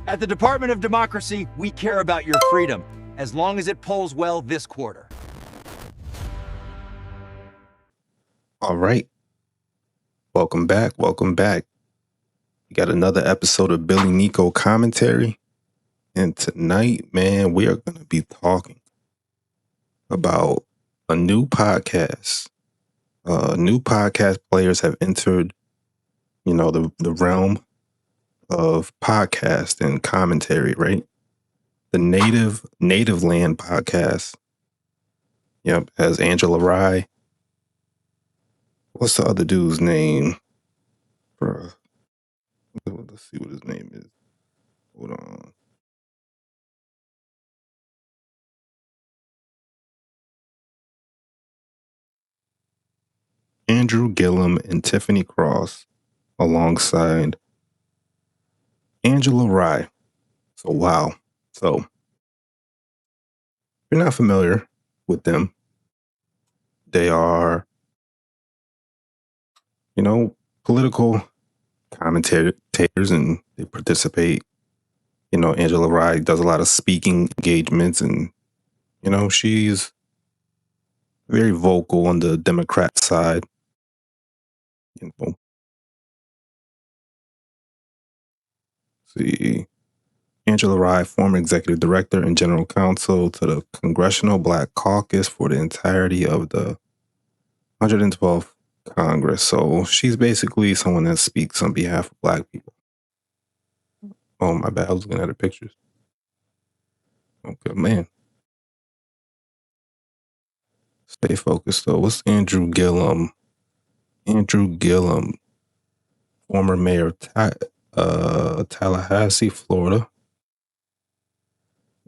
At the Department of Democracy, we care about your freedom, as long as it polls well this quarter. All right. Welcome back. Welcome back. We got another episode of BILLINICO commentary. And tonight, man, we are going to be talking about a new podcast. New podcast players have entered, the realm of podcast and commentary, right? The Native Land podcast. Yep, has Angela Rye. What's the other dude's name? Bruh. Let's see what his name is. Hold on. Andrew Gillum and Tiffany Ross alongside Angela Rye. So, wow. So, if you're not familiar with them, they are, political commentators, and they participate. Angela Rye does a lot of speaking engagements, and, she's very vocal on the Democrat side. See, Angela Rye, former executive director and general counsel to the Congressional Black Caucus for the entirety of the 112th Congress. So she's basically someone that speaks on behalf of Black people. Oh, my bad. I was looking at her pictures. Okay, man. Stay focused, though. What's Andrew Gillum? Andrew Gillum, former mayor of Tallahassee, Florida.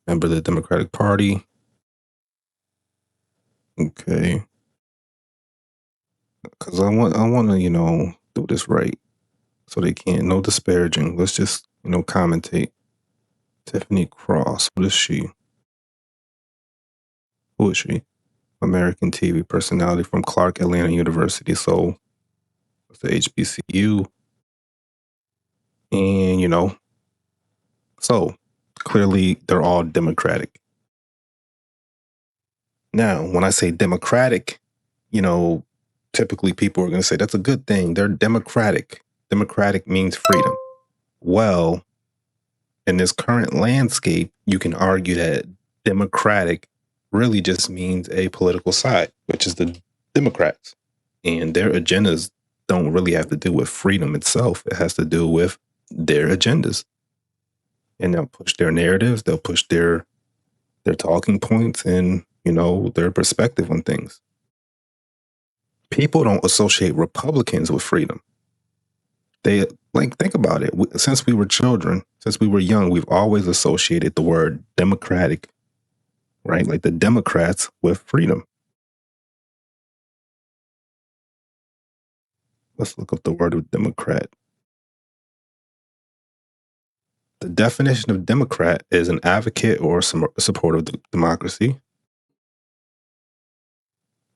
Member of the Democratic Party. Okay. Because I want to, do this right. So they can't, no disparaging. Let's just, commentate. Tiffany Ross. What is she? Who is she? American TV personality from Clark Atlanta University. So it's the HBCU. And, so clearly they're all Democratic. Now, when I say Democratic, typically people are going to say that's a good thing. They're Democratic. Democratic means freedom. Well, in this current landscape, you can argue that Democratic really just means a political side, which is the Democrats. And their agendas don't really have to do with freedom itself. It has to do with their agendas. And they'll push their narratives, they'll push their talking points and, their perspective on things. People don't associate Republicans with freedom. They, think about it. Since we were children, since we were young, we've always associated the word Democratic, right? Like the Democrats with freedom. Let's look up the word of Democrat. The definition of Democrat is an advocate or supporter of democracy.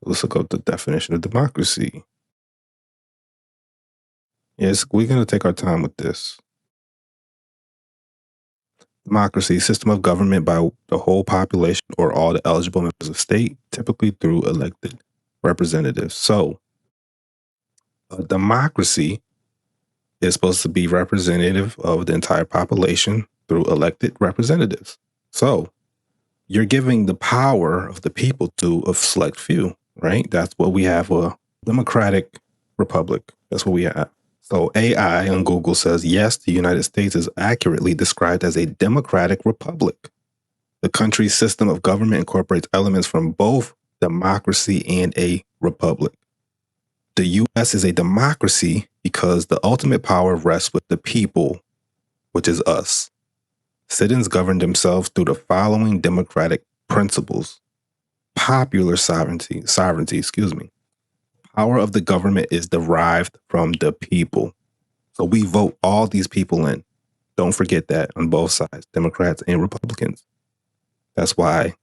Let's look up the definition of democracy. Yes, we're going to take our time with this. Democracy, system of government by the whole population or all the eligible members of state, typically through elected representatives. So, a democracy is supposed to be representative of the entire population through elected representatives. So, you're giving the power of the people to a select few, right? That's what we have, a democratic republic. That's what we have. So AI on Google says, yes, the United States is accurately described as a democratic republic. The country's system of government incorporates elements from both democracy and a republic. The U.S. is a democracy because the ultimate power rests with the people, which is us. Citizens govern themselves through the following democratic principles. Popular sovereignty. Power of the government is derived from the people. So we vote all these people in. Don't forget that on both sides, Democrats and Republicans. That's why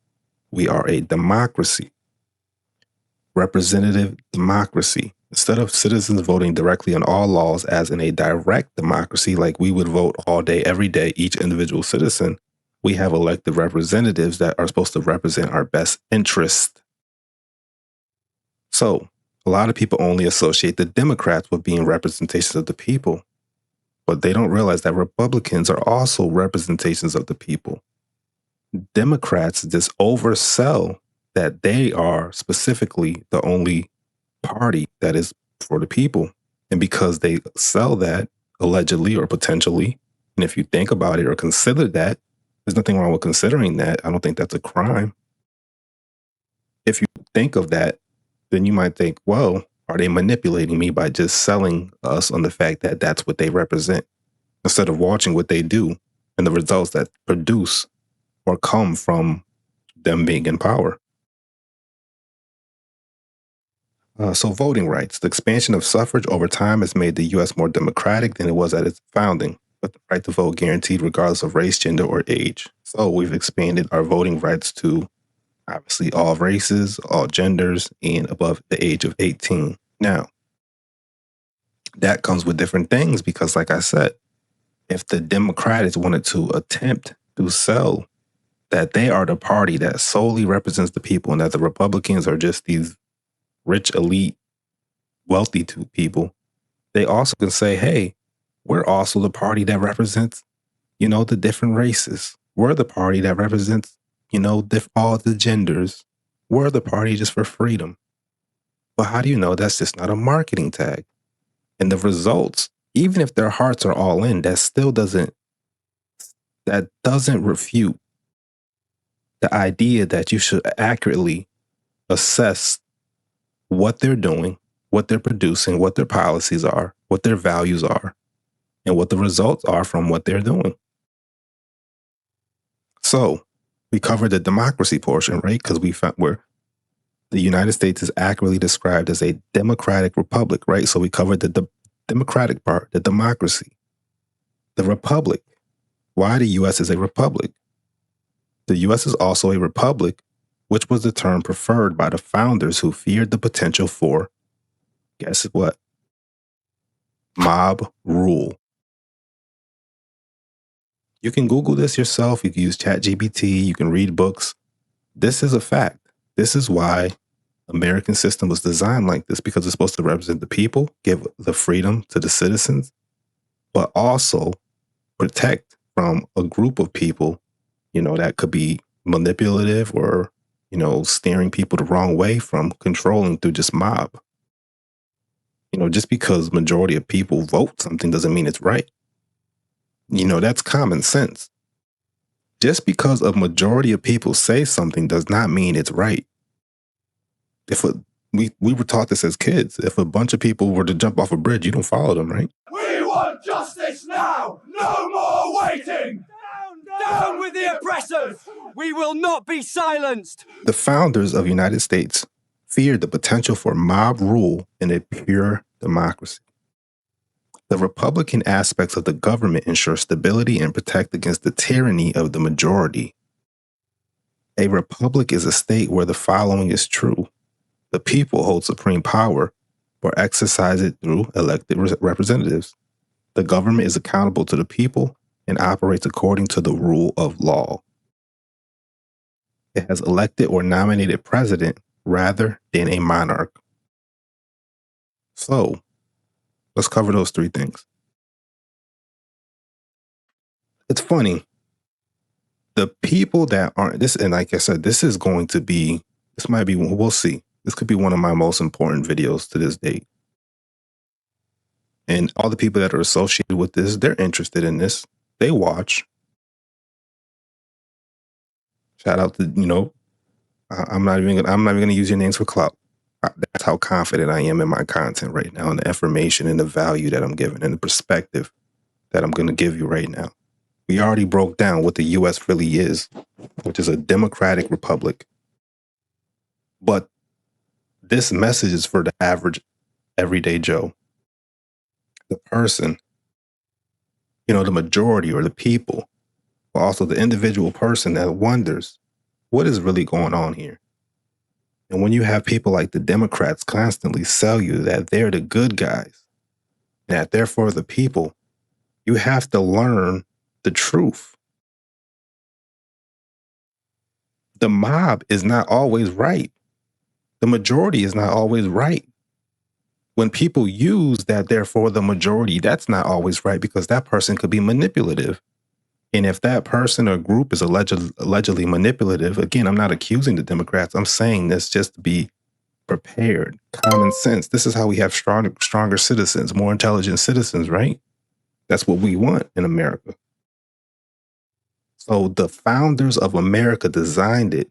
we are a democracy, representative democracy. Instead of citizens voting directly on all laws as in a direct democracy, like we would vote all day, every day, each individual citizen, we have elected representatives that are supposed to represent our best interest. So a lot of people only associate the Democrats with being representations of the people, but they don't realize that Republicans are also representations of the people. Democrats just oversell that they are specifically the only party that is for the people. And because they sell that allegedly or potentially, and if you think about it or consider that, there's nothing wrong with considering that. I don't think that's a crime. If you think of that, then you might think, well, are they manipulating me by just selling us on the fact that that's what they represent, instead of watching what they do and the results that produce or come from them being in power. So voting rights. The expansion of suffrage over time has made the U.S. more democratic than it was at its founding, but the right to vote guaranteed regardless of race, gender, or age. So we've expanded our voting rights to obviously all races, all genders, and above the age of 18. Now, that comes with different things because, like I said, if the Democrats wanted to attempt to sell that they are the party that solely represents the people and that the Republicans are just these rich, elite, wealthy people, they also can say, hey, we're also the party that represents, the different races. We're the party that represents, all the genders. We're the party just for freedom. But how do you know that's just not a marketing tag? And the results, even if their hearts are all in, that doesn't refute the idea that you should accurately assess what they're doing, what they're producing, what their policies are, what their values are, and what the results are from what they're doing. So we covered the democracy portion, right? Because we found where the United States is accurately described as a democratic republic, right? So we covered the democratic part, the democracy, the republic. Why the U.S. is a republic? The U.S. is also a republic, which was the term preferred by the founders who feared the potential for, guess what? Mob rule. You can Google this yourself. You can use ChatGPT. You can read books. This is a fact. This is why American system was designed like this, because it's supposed to represent the people, give the freedom to the citizens, but also protect from a group of people, that could be manipulative or, steering people the wrong way from controlling through just mob. Just because majority of people vote something doesn't mean it's right. That's common sense. Just because a majority of people say something does not mean it's right. We were taught this as kids. If a bunch of people were to jump off a bridge, you don't follow them, right? We want justice now! No more waiting! Down with the oppressors! We will not be silenced! The founders of the United States feared the potential for mob rule in a pure democracy. The Republican aspects of the government ensure stability and protect against the tyranny of the majority. A republic is a state where the following is true. The people hold supreme power or exercise it through elected representatives. The government is accountable to the people and operates according to the rule of law. It has elected or nominated president rather than a monarch. So, let's cover those three things. It's funny. The people that aren't this, and like I said, this might be, we'll see. This could be one of my most important videos to this date. And all the people that are associated with this, they're interested in this. They watch. Shout out to, I'm not even going to use your names for clout. That's how confident I am in my content right now, and the information and the value that I'm giving and the perspective that I'm going to give you right now. We already broke down what the U.S. really is, which is a democratic republic. But this message is for the average, everyday Joe. The person, the majority or the people, but also the individual person that wonders, what is really going on here? And when you have people like the Democrats constantly sell you that they're the good guys, that they're for the people, you have to learn the truth. The mob is not always right. The majority is not always right. When people use that they're for the majority, that's not always right because that person could be manipulative. And if that person or group is allegedly manipulative, again, I'm not accusing the Democrats. I'm saying this just to be prepared. Common sense. This is how we have stronger citizens, more intelligent citizens, right? That's what we want in America. So the founders of America designed it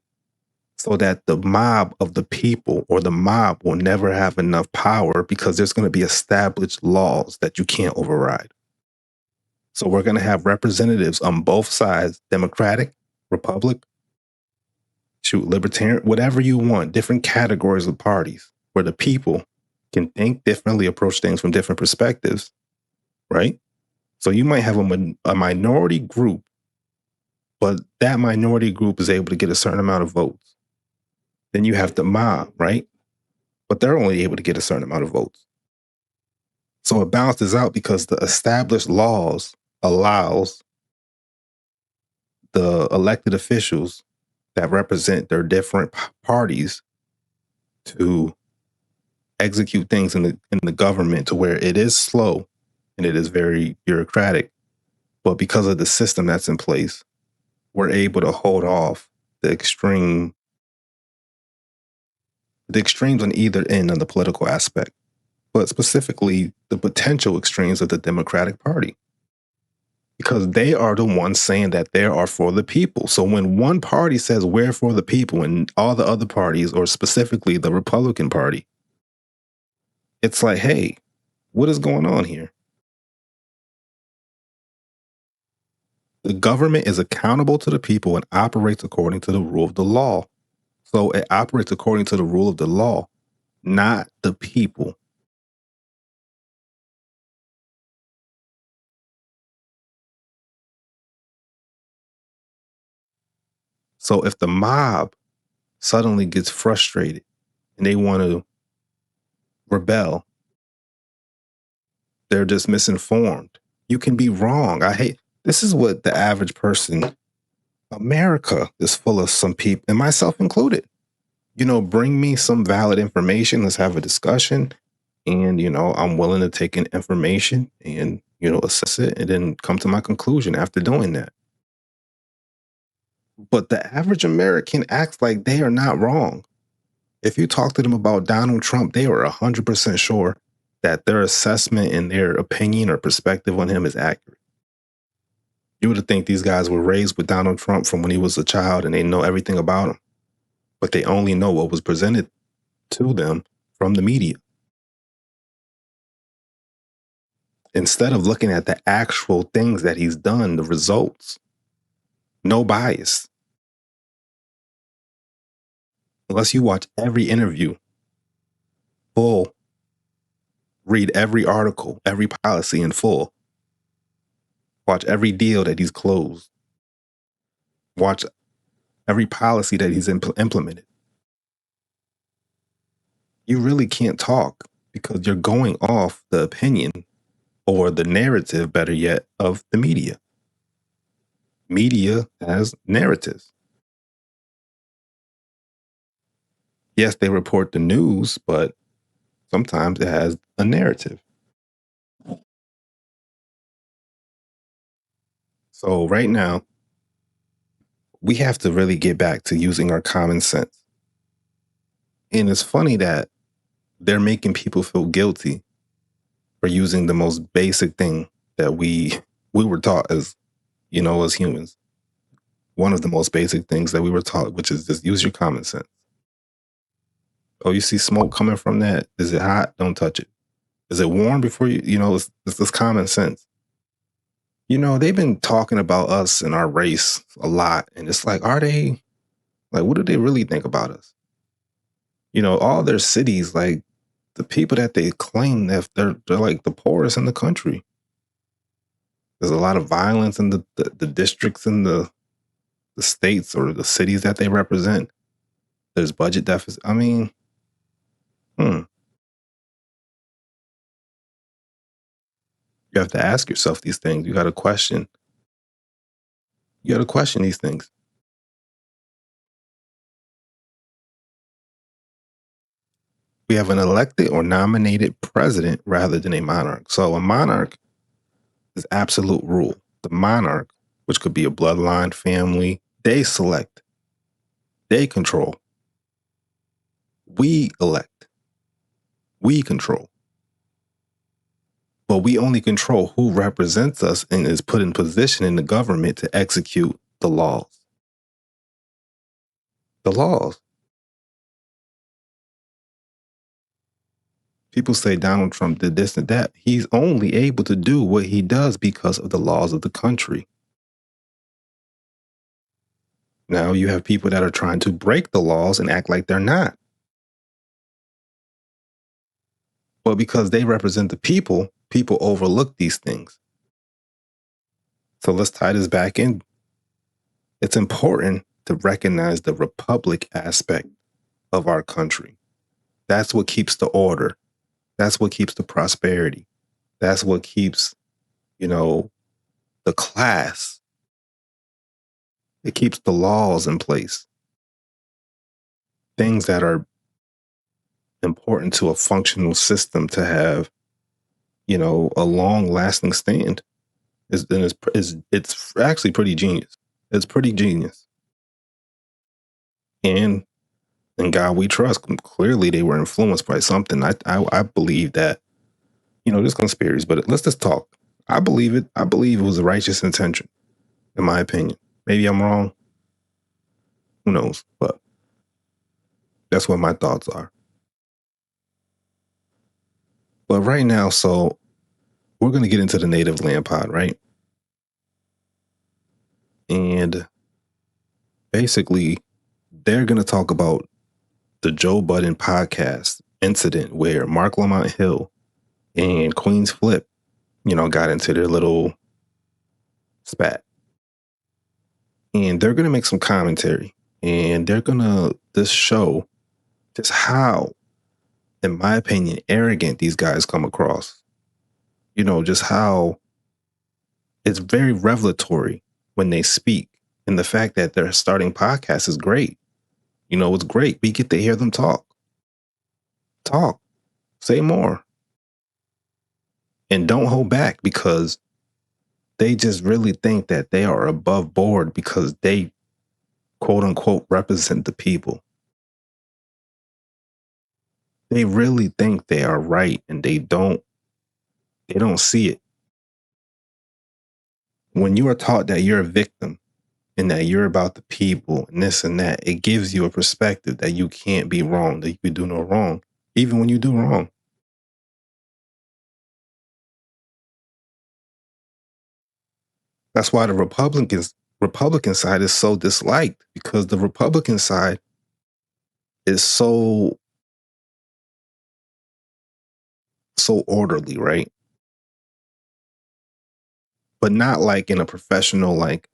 so that the mob of the people or the mob will never have enough power because there's going to be established laws that you can't override. So we're going to have representatives on both sides, Democratic, Republic, Libertarian, whatever you want, different categories of parties where the people can think differently, approach things from different perspectives, right? So you might have a minority group, but that minority group is able to get a certain amount of votes. Then you have the mob, right? But they're only able to get a certain amount of votes. So it balances out because the established laws allows the elected officials that represent their different parties to execute things in the government to where it is slow and it is very bureaucratic. But because of the system that's in place, we're able to hold off the extremes on either end of the political aspect, but specifically the potential extremes of the Democratic Party. Because they are the ones saying that they are for the people. So when one party says we're for the people and all the other parties, or specifically the Republican Party, it's like, hey, what is going on here? The government is accountable to the people and operates according to the rule of the law. So it operates according to the rule of the law, not the people. So if the mob suddenly gets frustrated and they want to rebel, they're just misinformed. You can be wrong. This is what the average person, America is full of some people, and myself included. Bring me some valid information. Let's have a discussion. And, I'm willing to take in information and, assess it and then come to my conclusion after doing that. But the average American acts like they are not wrong. If you talk to them about Donald Trump, they are 100% sure that their assessment and their opinion or perspective on him is accurate. You would think these guys were raised with Donald Trump from when he was a child and they know everything about him, but they only know what was presented to them from the media. Instead of looking at the actual things that he's done, the results, no bias. Unless you watch every interview, full, read every article, every policy in full, watch every deal that he's closed, watch every policy that he's implemented. You really can't talk because you're going off the opinion or the narrative, better yet, of the media. Media has narratives. Yes, they report the news, but sometimes it has a narrative. So right now, we have to really get back to using our common sense. And it's funny that they're making people feel guilty for using the most basic thing that we were taught as humans. One of the most basic things that we were taught, which is just use your common sense. Oh, you see smoke coming from that? Is it hot? Don't touch it. Is it warm before it's this common sense. They've been talking about us and our race a lot. And it's like, what do they really think about us? All their cities, like the people that they claim that they're like the poorest in the country. There's a lot of violence in the districts and the the states or the cities that they represent. There's budget deficit. I mean, you have to ask yourself these things. You got to question. You got to question these things. We have an elected or nominated president rather than a monarch. So a monarch is absolute rule. The monarch, which could be a bloodline, family, they select, they control. We elect, we control. But we only control who represents us and is put in position in the government to execute the laws. The laws. People say Donald Trump did this and that. He's only able to do what he does because of the laws of the country. Now you have people that are trying to break the laws and act like they're not. But because they represent the people, people overlook these things. So let's tie this back in. It's important to recognize the republic aspect of our country. That's what keeps the order. That's what keeps the prosperity. That's what keeps, the class. It keeps the laws in place. Things that are important to a functional system to have, a long-lasting stand. It's actually pretty genius. It's pretty genius. And in God we trust. Clearly, they were influenced by something. I believe that, there's conspiracies, but let's just talk. I believe it. I believe it was a righteous intention, in my opinion. Maybe I'm wrong. Who knows? But that's what my thoughts are. But right now, so we're going to get into the native land pod, right? And basically, they're going to talk about the Joe Budden podcast incident where Mark Lamont Hill and Queen's Flip, got into their little spat. And they're going to make some commentary. And they're going to just show just how, in my opinion, arrogant these guys come across. Just how it's very revelatory when they speak. And the fact that they're starting podcasts is great. It's great. We get to hear them talk. Talk. Say more. And don't hold back, because they just really think that they are above board because they, quote unquote, represent the people. They really think they are right, and they don't see it. When you are taught that you're a victim and that you're about the people and this and that, it gives you a perspective that you can't be wrong, that you can do no wrong, even when you do wrong. That's why the Republican side is so disliked, because the Republican side is so orderly, right? But not like in a professional, like,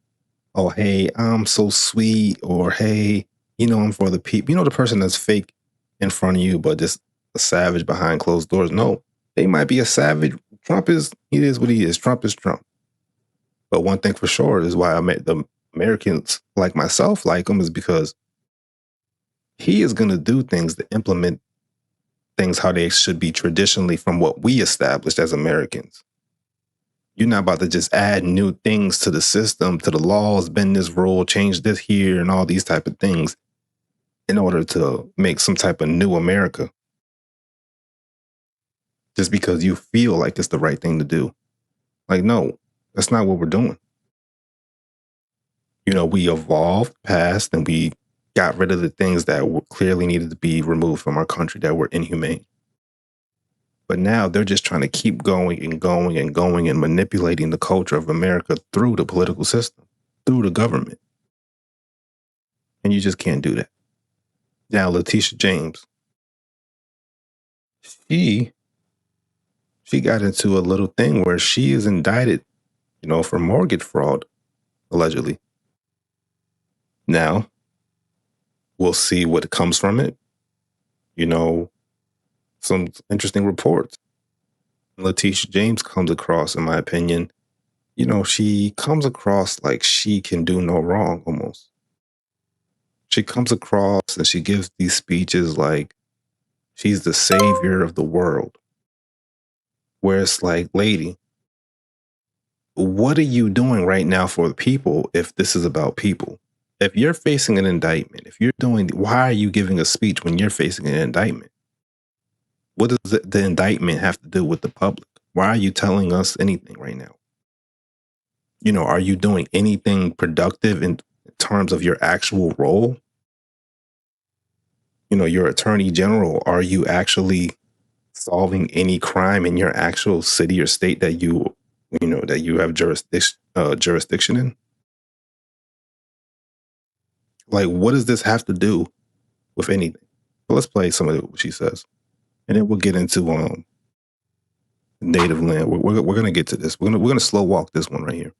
oh, hey, I'm so sweet, or hey, I'm for the people. The person that's fake in front of you, but just a savage behind closed doors. No, they might be a savage. He is what he is. Trump is Trump. But one thing for sure is why the Americans like myself like him, is because he is going to do things to implement things how they should be traditionally from what we established as Americans. You're not about to just add new things to the system, to the laws, bend this rule, change this here, and all these type of things in order to make some type of new America. Just because you feel like it's the right thing to do. Like, no, that's not what we're doing. We evolved past and we got rid of the things that were clearly needed to be removed from our country that were inhumane. But now they're just trying to keep going and going and going and manipulating the culture of America through the political system, through the government. And you just can't do that. Now, Letitia James, she got into a little thing where she is indicted, for mortgage fraud, allegedly. Now, we'll see what comes from it. You know, some interesting reports. Letitia James comes across, in my opinion, she comes across like she can do no wrong almost. She comes across and she gives these speeches like she's the savior of the world. Where it's like, lady, what are you doing right now for the people if this is about people? If you're facing an indictment, why are you giving a speech when you're facing an indictment? What does the indictment have to do with the public? Why are you telling us anything right now? Are you doing anything productive in terms of your actual role? Your attorney general, are you actually solving any crime in your actual city or state that you have jurisdiction in? Like, what does this have to do with anything? So let's play some of what she says, and then we'll get into native land. We're gonna get to this. We're gonna slow walk this one right here.